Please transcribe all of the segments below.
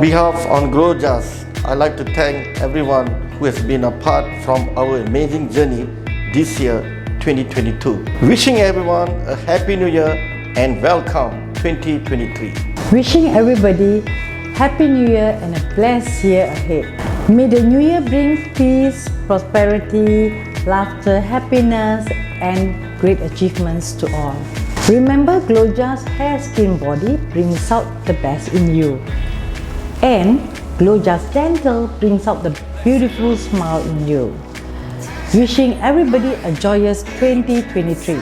behalf on Glomac, I'd like to thank everyone who has been a part from our amazing journey this year, 2022. Wishing everyone a Happy New Year and welcome 2023. Wishing everybody Happy New Year and a blessed year ahead. May the New Year bring peace, prosperity, laughter, happiness and great achievements to all. Remember, Glomac Hair Skin Body brings out the best in you. And Glomac Dental brings out the beautiful smile in you. Wishing everybody a joyous 2023.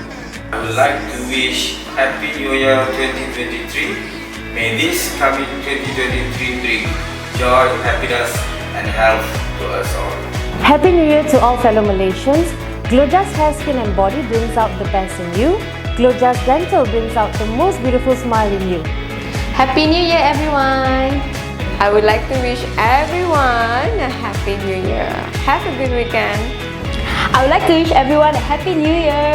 I would like to wish Happy New Year 2023. May this coming 2023 bring joy, happiness and health to us all. Happy New Year to all fellow Malaysians. Glomac Hair Skin and Body brings out the best in you. Glomac Dental brings out the most beautiful smile in you. Happy New Year, everyone! I would like to wish everyone a Happy New Year. Have a good weekend. I would like to wish everyone a Happy New Year.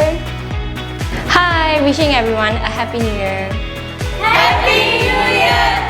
Hi, wishing everyone a Happy New Year. Happy New Year!